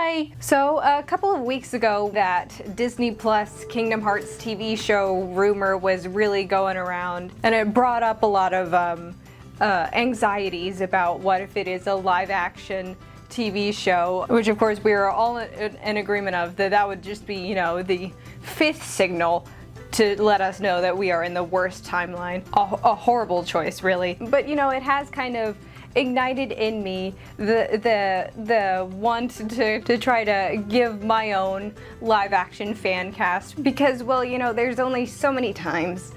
Hi! So a couple of weeks ago, that Disney Plus Kingdom Hearts TV show rumor was really going around, and it brought up a lot of anxieties about what if it is a live action TV show, which of course we were all in agreement of, that would just be, you know, the fifth signal to let us know that we are in the worst timeline. A horrible choice, really. But you know, it has kind of ignited in me the want to try to give my own live action fan cast, because, well, you know, there's only so many times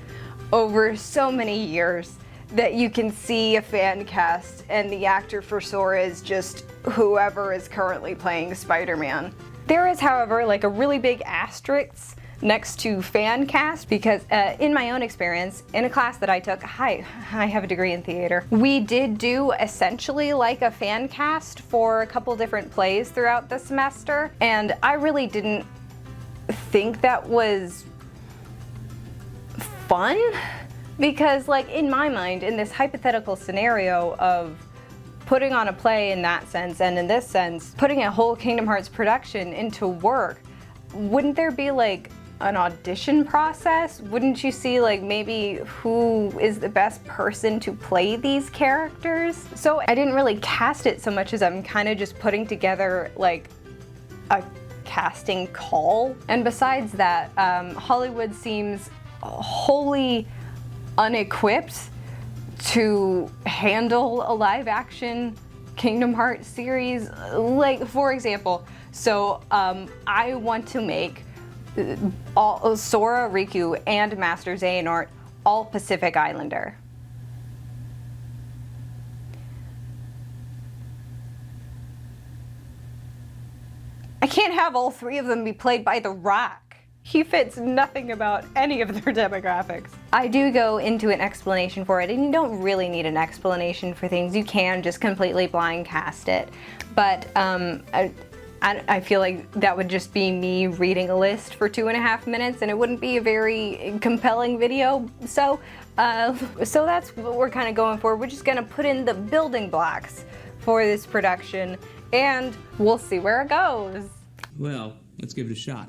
over so many years that you can see a fan cast and the actor for Sora is just whoever is currently playing Spider-Man. There is, however, like a really big asterisk next to fan cast, because in my own experience, in a class that I took, I have a degree in theater, we did do essentially like a fan cast for a couple different plays throughout the semester, and I really didn't think that was fun, because like in my mind, in this hypothetical scenario of putting on a play in that sense, and in this sense, putting a whole Kingdom Hearts production into work, wouldn't there be like an audition process? Wouldn't you see like maybe who is the best person to play these characters? So I didn't really cast it so much as I'm kind of just putting together like a casting call. And besides that, Hollywood seems wholly unequipped to handle a live action Kingdom Hearts series. Like, for example, so I want to make all Sora, Riku, and Master Xehanort all Pacific Islander. I can't have all three of them be played by The Rock. He fits nothing about any of their demographics. I do go into an explanation for it, and you don't really need an explanation for things. You can just completely blind cast it. But I feel like that would just be me reading a list for 2.5 minutes, and it wouldn't be a very compelling video. So that's what we're kind of going for. We're just gonna put in the building blocks for this production, and we'll see where it goes. Well, let's give it a shot.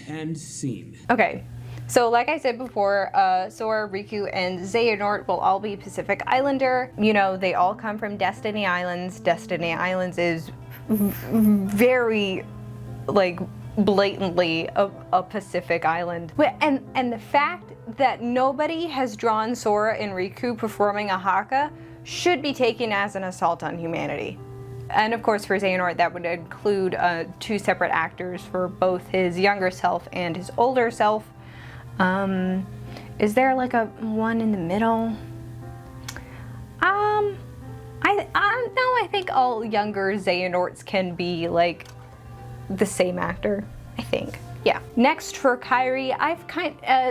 And scene. Okay. So like I said before, Sora, Riku, and Xehanort will all be Pacific Islander. You know, they all come from Destiny Islands. Destiny Islands is very, like, blatantly a Pacific island. And the fact that nobody has drawn Sora and Riku performing a haka should be taken as an assault on humanity. And of course for Xehanort, that would include 2 separate actors for both his younger self and his older self. Is there like a one in the middle? I think all younger Xehanorts can be like the same actor, I think. Yeah. Next for Kairi,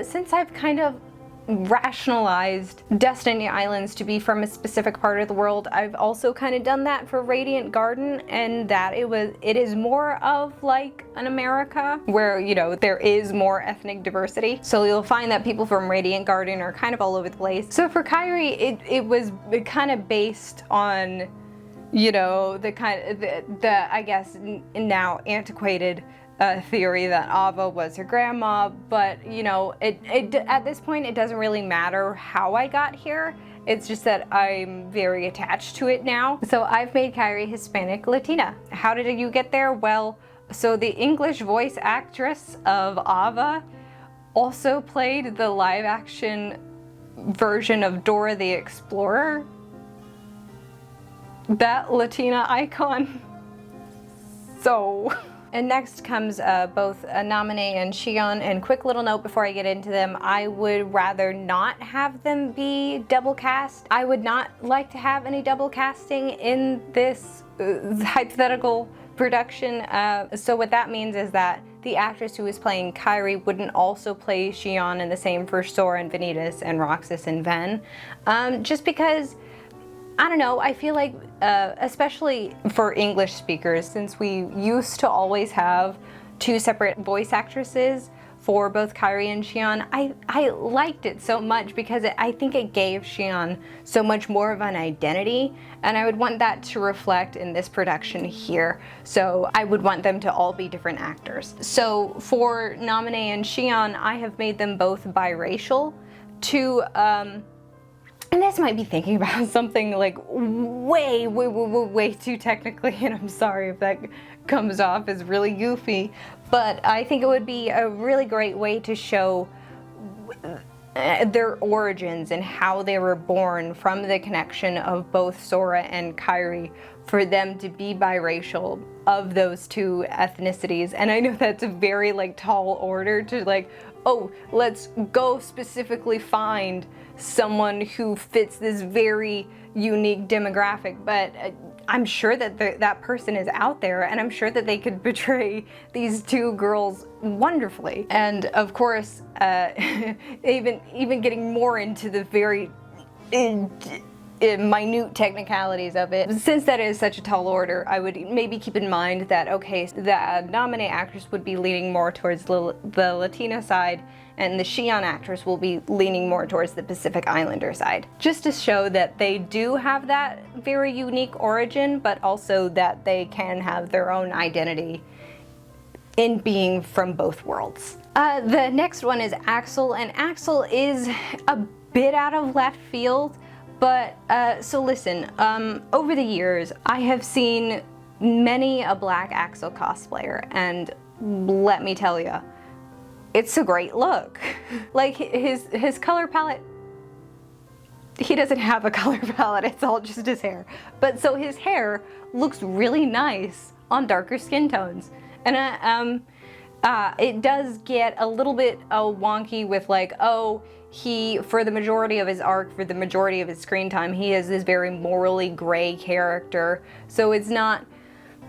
since I've kind of rationalized Destiny Islands to be from a specific part of the world, I've also kind of done that for Radiant Garden, and that it is more of like an America where, you know, there is more ethnic diversity. So you'll find that people from Radiant Garden are kind of all over the place. So for Kairi, it was kind of based on, you know, the I guess now antiquated theory that Ava was her grandma, but you know, at this point it doesn't really matter how I got here. It's just that I'm very attached to it now. So I've made Kairi Hispanic Latina. How did you get there? Well, so the English voice actress of Ava also played the live action version of Dora the Explorer. That Latina icon. So... And next comes both Namine and Xion, and quick little note before I get into them, I would rather not have them be double cast. I would not like to have any double casting in this hypothetical production. So what that means is that the actress who is playing Kairi wouldn't also play Xion, and the same for Sora and Vanitas and Roxas and Ven. Just because, I don't know, I feel like, especially for English speakers, since we used to always have 2 separate voice actresses for both Kairi and Xion. I liked it so much because I think it gave Xion so much more of an identity, and I would want that to reflect in this production here. So I would want them to all be different actors. So for Namine and Xion, I have made them both biracial to, and this might be thinking about something like way too technically, and I'm sorry if that comes off as really goofy, but I think it would be a really great way to show their origins and how they were born from the connection of both Sora and Kairi, for them to be biracial of those two ethnicities. And I know that's a very like tall order to like, oh, let's go specifically find someone who fits this very unique demographic, but I'm sure that that person is out there, and I'm sure that they could portray these two girls wonderfully. And of course, even getting more into the very minute technicalities of it. Since that is such a tall order, I would maybe keep in mind that, okay, the nominee actress would be leaning more towards the Latina side, and the Xion actress will be leaning more towards the Pacific Islander side. Just to show that they do have that very unique origin, but also that they can have their own identity in being from both worlds. The next one is Axel, and Axel is a bit out of left field, but so listen, over the years I have seen many a Black Axel cosplayer, and let me tell you, it's a great look. Like his color palette, he doesn't have a color palette, it's all just his hair. But so his hair looks really nice on darker skin tones. And it does get a little bit wonky with like, oh, he, for the majority of his arc, for the majority of his screen time, he is this very morally gray character. So it's not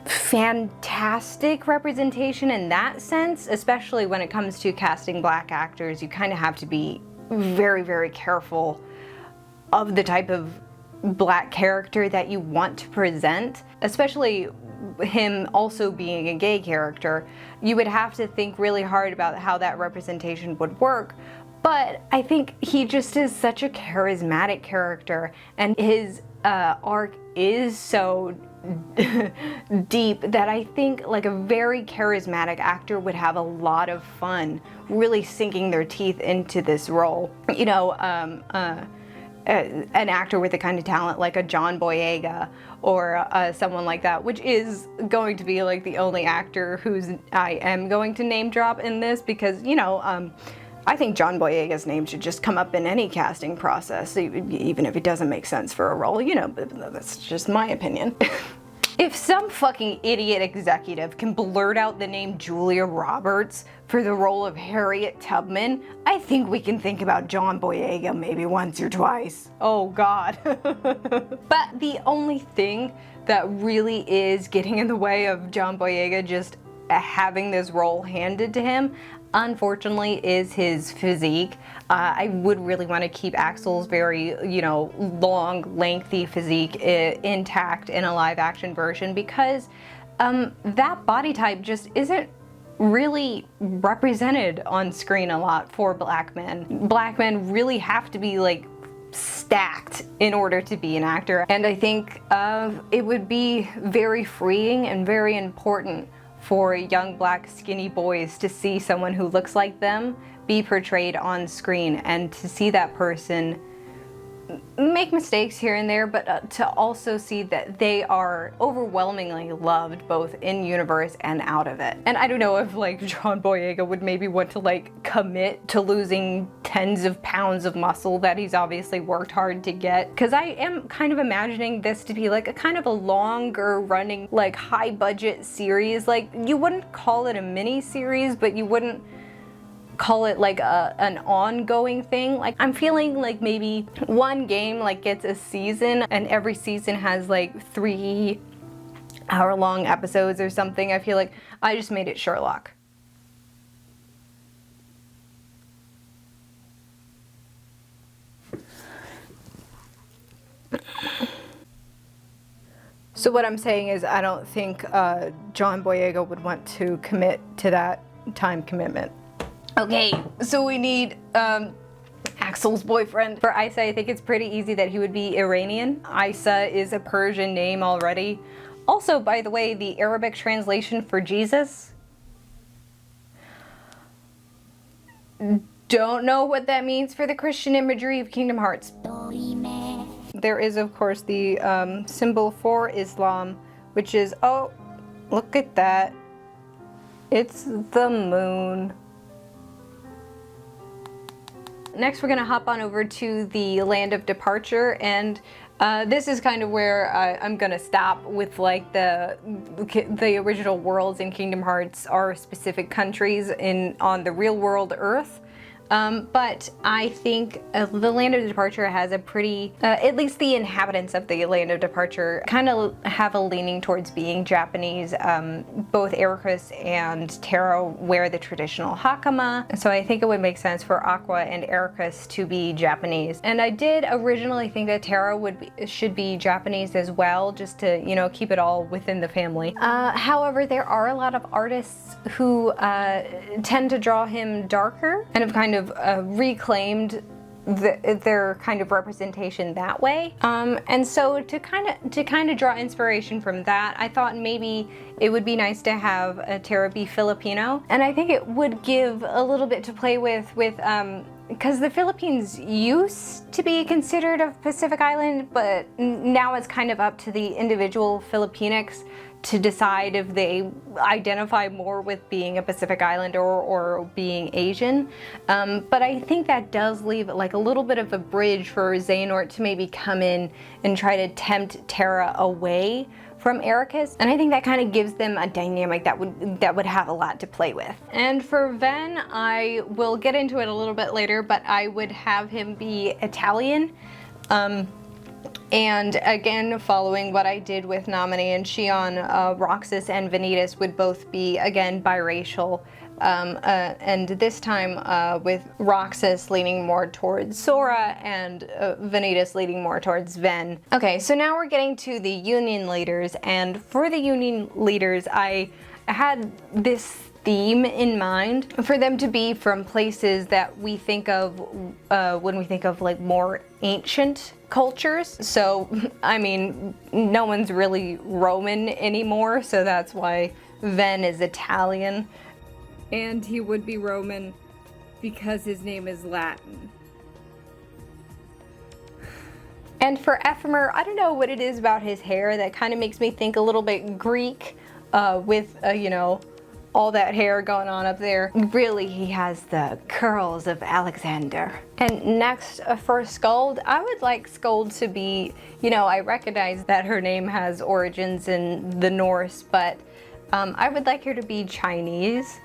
fantastic representation in that sense, especially when it comes to casting Black actors. You kind of have to be very careful of the type of Black character that you want to present, especially him also being a gay character. You would have to think really hard about how that representation would work. But I think he just is such a charismatic character, and his arc is so deep that I think like a very charismatic actor would have a lot of fun really sinking their teeth into this role. You know, an actor with the kind of talent like a John Boyega or someone like that, which is going to be like the only actor who's I am going to name drop in this, because, you know, I think John Boyega's name should just come up in any casting process, even if it doesn't make sense for a role, you know, but that's just my opinion. If some fucking idiot executive can blurt out the name Julia Roberts for the role of Harriet Tubman, I think we can think about John Boyega maybe once or twice. Oh God. But the only thing that really is getting in the way of John Boyega just having this role handed to him, unfortunately, is his physique. I would really want to keep Axel's very, you know, long, lengthy physique intact in a live action version, because that body type just isn't really represented on screen a lot for Black men. Black men really have to be like stacked in order to be an actor, and I think it would be very freeing and very important for young Black skinny boys to see someone who looks like them be portrayed on screen, and to see that person make mistakes here and there, but to also see that they are overwhelmingly loved both in universe and out of it. And I don't know if like John Boyega would maybe want to like commit to losing tens of pounds of muscle that he's obviously worked hard to get, because I am kind of imagining this to be like a kind of a longer running, like high budget series. Like, you wouldn't call it a mini series, but you wouldn't call it like an ongoing thing. Like, I'm feeling like maybe one game like gets a season, and every season has like 3 hour-long episodes or something. I feel like I just made it Sherlock. So what I'm saying is, I don't think John Boyega would want to commit to that time commitment. Okay, so we need Axel's boyfriend. For Isa, I think it's pretty easy that he would be Iranian. Isa is a Persian name already. Also, by the way, the Arabic translation for Jesus, don't know what that means for the Christian imagery of Kingdom Hearts. There is, of course, the symbol for Islam, which is, oh, look at that. It's the moon. Next, we're gonna hop on over to the land of departure, and this is kind of where I'm gonna stop with like the original worlds in Kingdom Hearts are specific countries on the real world Earth. But I think the land of departure has a pretty, at least the inhabitants of the land of departure kind of have a leaning towards being Japanese. Both Ericus and Terra wear the traditional hakama, so I think it would make sense for Aqua and Ericus to be Japanese. And I did originally think that Terra should be Japanese as well, just to, you know, keep it all within the family. However, there are a lot of artists who tend to draw him darker and have kind of reclaimed their kind of representation that way. And so to kind of draw inspiration from that, I thought maybe it would be nice to have Terra be Filipino, and I think it would give a little bit to play with because the Philippines used to be considered a Pacific island, but now it's kind of up to the individual Filipinx to decide if they identify more with being a Pacific Islander or being Asian. But I think that does leave like a little bit of a bridge for Xehanort to maybe come in and try to tempt Terra away from Ericus, and I think that kind of gives them a dynamic that would have a lot to play with. And for Ven, I will get into it a little bit later, but I would have him be Italian. And again, following what I did with Naminé and Xion, Roxas and Vanitas would both be, again, biracial. And this time with Roxas leaning more towards Sora and Vanitas leaning more towards Ven. Okay, so now we're getting to the Union leaders, and for the Union leaders, I had this theme in mind for them to be from places that we think of when we think of like more ancient cultures. So, I mean, no one's really Roman anymore, so that's why Ven is Italian. And he would be Roman because his name is Latin. And for Ephemer, I don't know what it is about his hair that kind of makes me think a little bit Greek with, you know, all that hair going on up there. Really, he has the curls of Alexander. And next for Skuld, I would like Skuld to be, you know, I recognize that her name has origins in the Norse, but I would like her to be Chinese.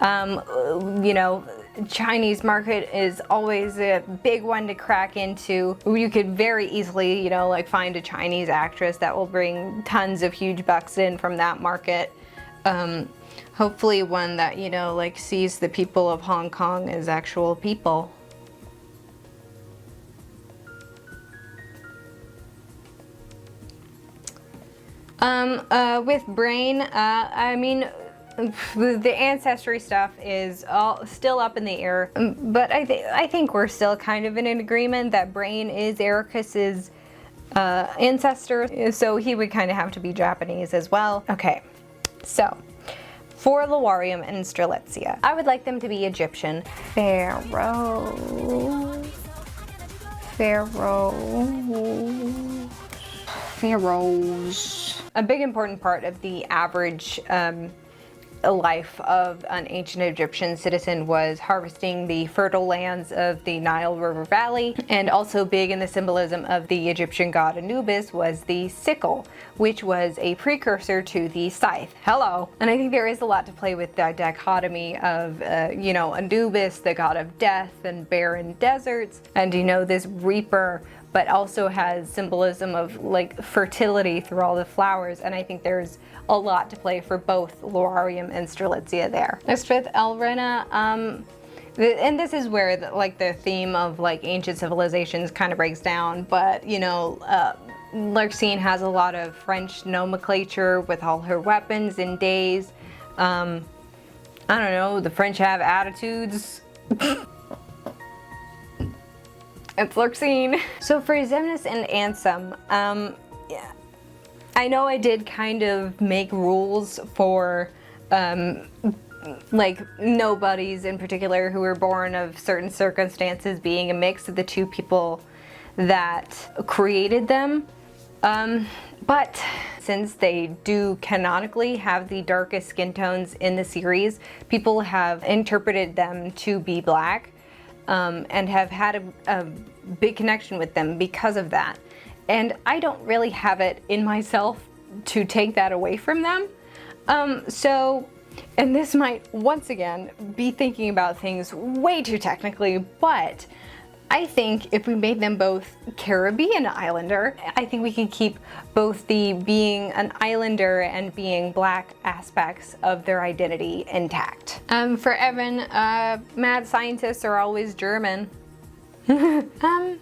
You know, Chinese market is always a big one to crack into. You could very easily, you know, like find a Chinese actress that will bring tons of huge bucks in from that market. Hopefully one that, you know, like sees the people of Hong Kong as actual people. With Brain, I mean, the ancestry stuff is all still up in the air, but I think we're still kind of in an agreement that Brain is Ericus's ancestor, so he would kind of have to be Japanese as well. Okay, so for Lowarium and Strelitzia, I would like them to be Egyptian. Pharaohs. A big important part of the average life of an ancient Egyptian citizen was harvesting the fertile lands of the Nile River Valley, and also big in the symbolism of the Egyptian god Anubis was the sickle, which was a precursor to the scythe. Hello! And I think there is a lot to play with the dichotomy of, you know, Anubis, the god of death and barren deserts, and, you know, this reaper, but also has symbolism of like fertility through all the flowers, and I think there's a lot to play for both Lowarium and Strelitzia there. Next with Elrena, and this is where the theme of like ancient civilizations kind of breaks down, but you know, Larxene has a lot of French nomenclature with all her weapons and days. I don't know, the French have attitudes. It's Lurksine. So for Xemnas and Ansem, yeah, I know I did kind of make rules for like nobodies in particular who were born of certain circumstances being a mix of the two people that created them. But since they do canonically have the darkest skin tones in the series, people have interpreted them to be black, and have had a big connection with them because of that. And I don't really have it in myself to take that away from them. And this might once again be thinking about things way too technically, but I think if we made them both Caribbean Islander, I think we could keep both the being an Islander and being black aspects of their identity intact. For Evan, mad scientists are always German. And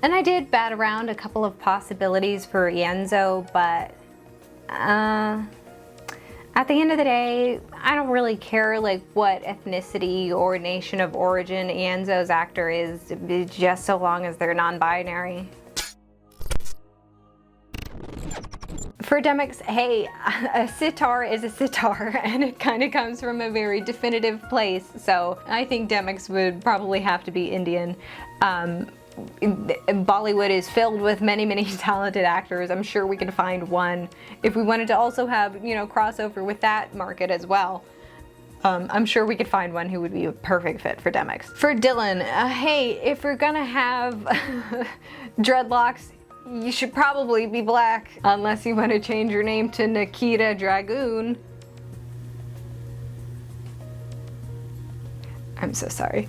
I did bat around a couple of possibilities for Yenzo, but at the end of the day, I don't really care like what ethnicity or nation of origin Yenzo's actor is, just so long as they're non-binary. For Demix, hey, a sitar is a sitar, and it kind of comes from a very definitive place, so I think Demix would probably have to be Indian. Bollywood is filled with many, many talented actors. I'm sure we could find one if we wanted to also have, you know, crossover with that market as well. I'm sure we could find one who would be a perfect fit for Demix. For Dylan, hey, if we're gonna have dreadlocks, you should probably be black, unless you want to change your name to Nikita Dragoon. I'm so sorry.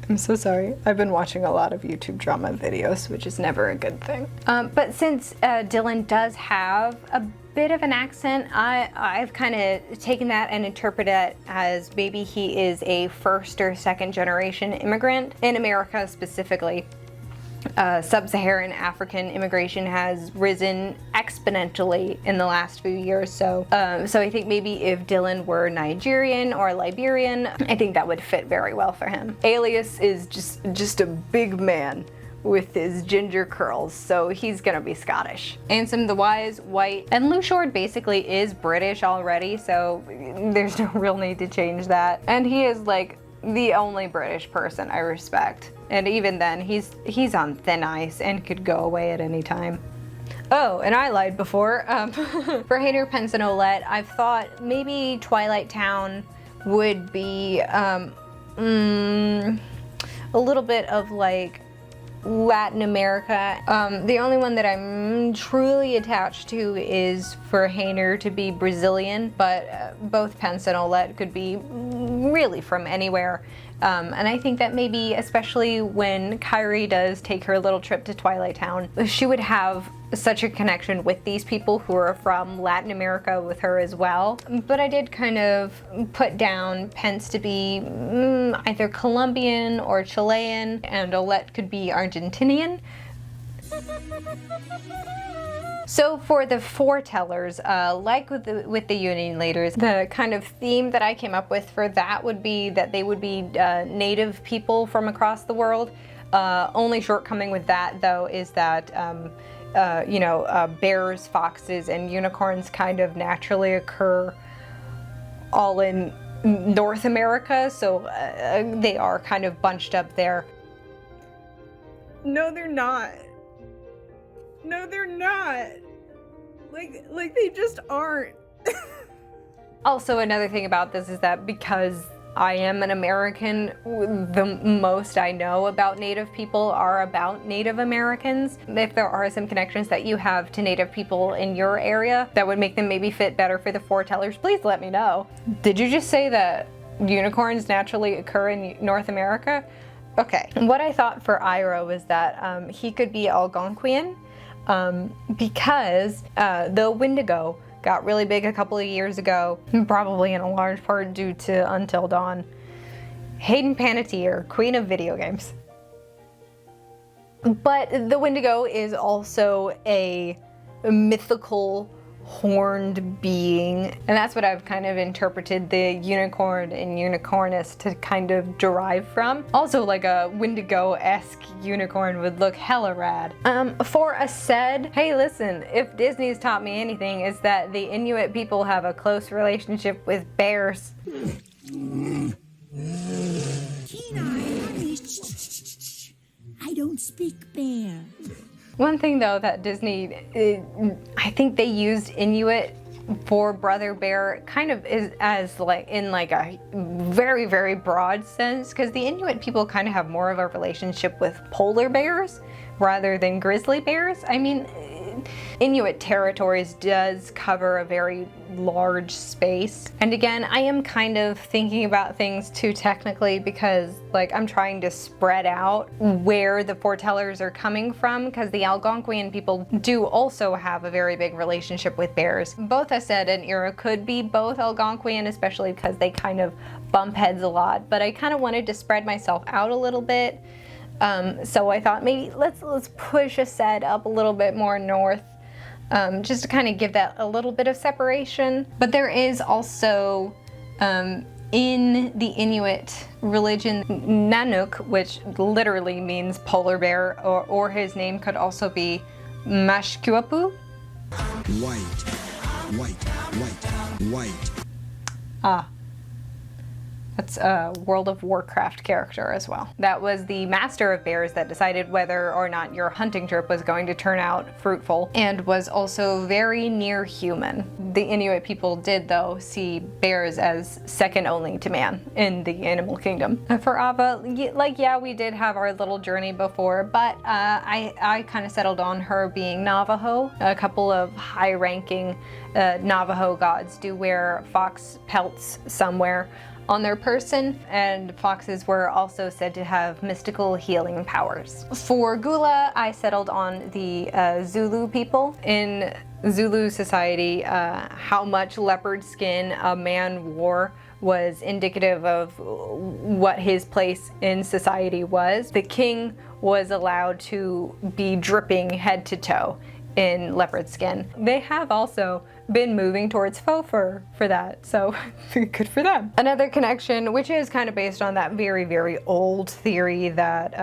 I'm so sorry. I've been watching a lot of YouTube drama videos, which is never a good thing. But since Dylan does have a bit of an accent, I've kind of taken that and interpreted it as maybe he is a first or second generation immigrant in America specifically. Sub-Saharan African immigration has risen exponentially in the last few years, so I think maybe if Dylan were Nigerian or Liberian, I think that would fit very well for him. Alias is just a big man with his ginger curls, so he's gonna be Scottish. Ansem the Wise, white, and Lou Short basically is British already, so there's no real need to change that. And he is like the only British person I respect. And even then, he's on thin ice and could go away at any time. Oh, and I lied before. For Hayner Penson-Olet, I've thought maybe Twilight Town would be a little bit of like Latin America. The only one that I'm truly attached to is for Hayner to be Brazilian, but both Penson-Olet could be really from anywhere. And I think that maybe, especially when Kyrie does take her little trip to Twilight Town, she would have such a connection with these people who are from Latin America with her as well. But I did kind of put down Pence to be either Colombian or Chilean, and Olet could be Argentinian. So for the Foretellers, like with the Union Leaders, the kind of theme that I came up with for that would be that they would be native people from across the world. Only shortcoming with that, though, is that bears, foxes, and unicorns kind of naturally occur all in North America, so they are kind of bunched up there. No, they're not. No, they're not. Like they just aren't. Also, another thing about this is that because I am an American, the most I know about Native people are about Native Americans. If there are some connections that you have to Native people in your area that would make them maybe fit better for the Foretellers, please let me know. Did you just say that unicorns naturally occur in North America? Okay. What I thought for Iroh was that he could be Algonquian, because the Wendigo got really big a couple of years ago, probably in a large part due to Until Dawn. Hayden Panettiere, queen of video games. But the Wendigo is also a mythical horned being, and that's what I've kind of interpreted the unicorn and unicornus to kind of derive from. Also, like a Wendigo-esque unicorn would look hella rad. For a said, hey listen, if Disney's taught me anything, it's that the Inuit people have a close relationship with bears. I don't speak bear. One thing though that Disney, I think they used Inuit for Brother Bear kind of is as like in like a very, very broad sense, because the Inuit people kind of have more of a relationship with polar bears rather than grizzly bears. I mean, Inuit territories does cover a very large space. And again, I am kind of thinking about things too technically because like I'm trying to spread out where the Foretellers are coming from, because the Algonquian people do also have a very big relationship with bears. Both Ased and Ira could be both Algonquian, especially because they kind of bump heads a lot, but I kind of wanted to spread myself out a little bit. So I thought maybe let's push Ased up a little bit more north, just to kind of give that a little bit of separation. But there is also in the Inuit religion Nanook, which literally means polar bear, or his name could also be Mashkuapu. White. Ah. That's a World of Warcraft character as well. That was the master of bears that decided whether or not your hunting trip was going to turn out fruitful, and was also very near human. The Inuit people did, though, see bears as second only to man in the animal kingdom. For Ava, like, yeah, we did have our little journey before, but I kind of settled on her being Navajo. A couple of high-ranking Navajo gods do wear fox pelts somewhere on their person, and foxes were also said to have mystical healing powers. For Gula, I settled on the Zulu people. In Zulu society, how much leopard skin a man wore was indicative of what his place in society was. The king was allowed to be dripping head to toe in leopard skin. They have also been moving towards faux fur for that, so good for them. Another connection, which is kind of based on that very, very old theory that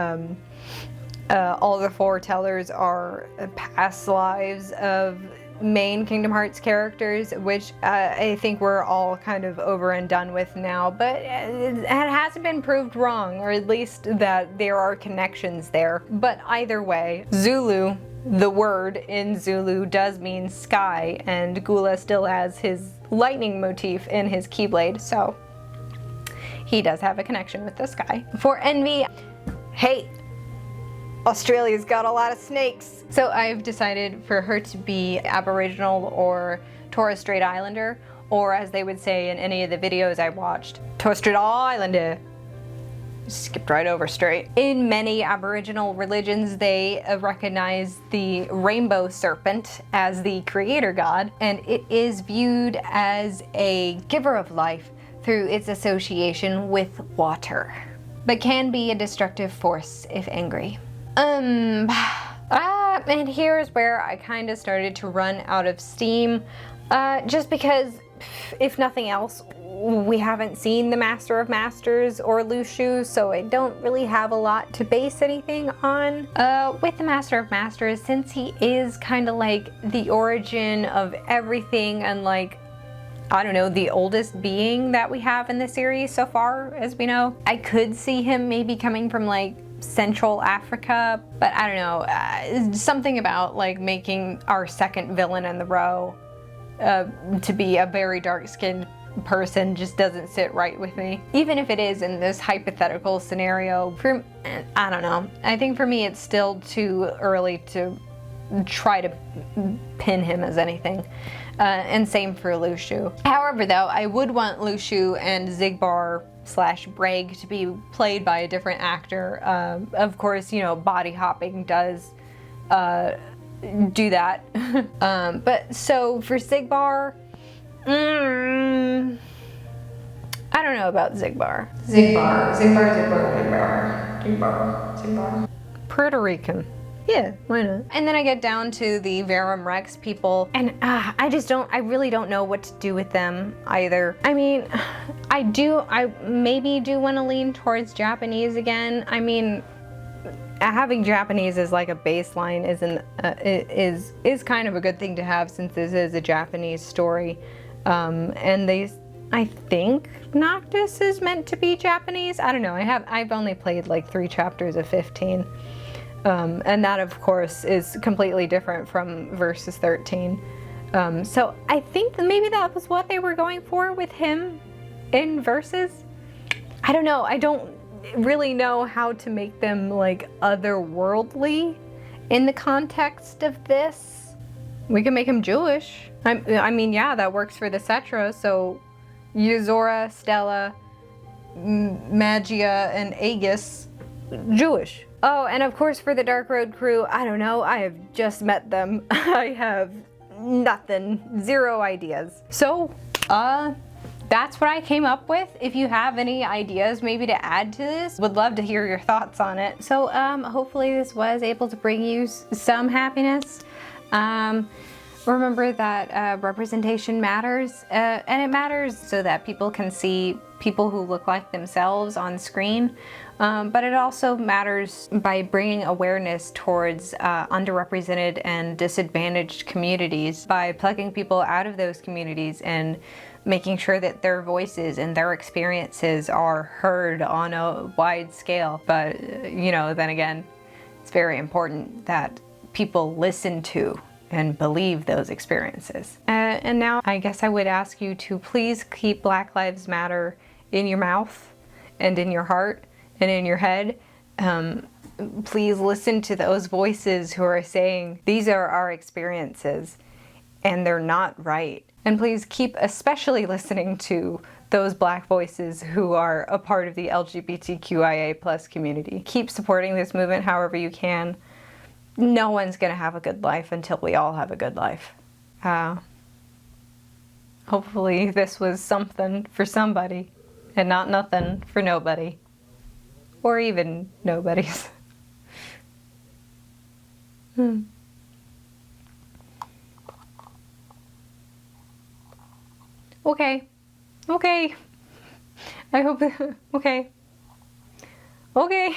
all the Foretellers are past lives of main Kingdom Hearts characters, which I think we're all kind of over and done with now, but it hasn't been proved wrong, or at least that there are connections there. But either way, Zulu, the word in Zulu does mean sky, and Gula still has his lightning motif in his Keyblade, so he does have a connection with the sky. For Envy, hey, Australia's got a lot of snakes. So I've decided for her to be Aboriginal or Torres Strait Islander, or as they would say in any of the videos I watched, Torres Strait Islander. Skipped right over straight. In many Aboriginal religions, they recognize the rainbow serpent as the creator god, and it is viewed as a giver of life through its association with water, but can be a destructive force if angry. And here's where I kind of started to run out of steam, just because, if nothing else, we haven't seen the Master of Masters or Lushu, so I don't really have a lot to base anything on. With the Master of Masters, since he is kind of like the origin of everything and like, I don't know, the oldest being that we have in the series so far as we know, I could see him maybe coming from like Central Africa, but I don't know, something about like making our second villain in the row to be a very dark-skinned person just doesn't sit right with me. Even if it is in this hypothetical scenario, I don't know. I think for me it's still too early to try to pin him as anything. And same for Lushu. However though, I would want Lushu and Xigbar / Breg to be played by a different actor. Of course, you know, body hopping does do that. But so for Xigbar, I don't know about Xigbar. Xigbar. Puerto Rican. Yeah, why not? And then I get down to the Verum Rex people, and I really don't know what to do with them either. I mean, I maybe do want to lean towards Japanese again. I mean, having Japanese as like a baseline is kind of a good thing to have, since this is a Japanese story. And I think Noctis is meant to be Japanese. I don't know. I've only played like 3 chapters of 15. And that, of course, is completely different from Versus 13. So I think that maybe that was what they were going for with him in Versus. I don't know. I don't really know how to make them like otherworldly in the context of this. We can make him Jewish. I mean, yeah, that works for the Cetra. So Yuzora, Stella, Magia, and Aegis, Jewish. Oh, and of course for the Dark Road crew, I don't know, I have just met them. I have nothing, 0 ideas. So, that's what I came up with. If you have any ideas maybe to add to this, would love to hear your thoughts on it. So, hopefully this was able to bring you some happiness. Remember that representation matters, and it matters so that people can see people who look like themselves on screen, but it also matters by bringing awareness towards underrepresented and disadvantaged communities, by plugging people out of those communities and making sure that their voices and their experiences are heard on a wide scale. But, you know, then again, it's very important that people listen to and believe those experiences. And now I guess I would ask you to please keep Black Lives Matter in your mouth and in your heart and in your head. Please listen to those voices who are saying these are our experiences and they're not right. And please keep especially listening to those Black voices who are a part of the LGBTQIA+ community. Keep supporting this movement however you can. No one's gonna have a good life until we all have a good life. Hopefully this was something for somebody and not nothing for nobody. Or even nobodies. Okay. Okay. I hope, okay. Okay.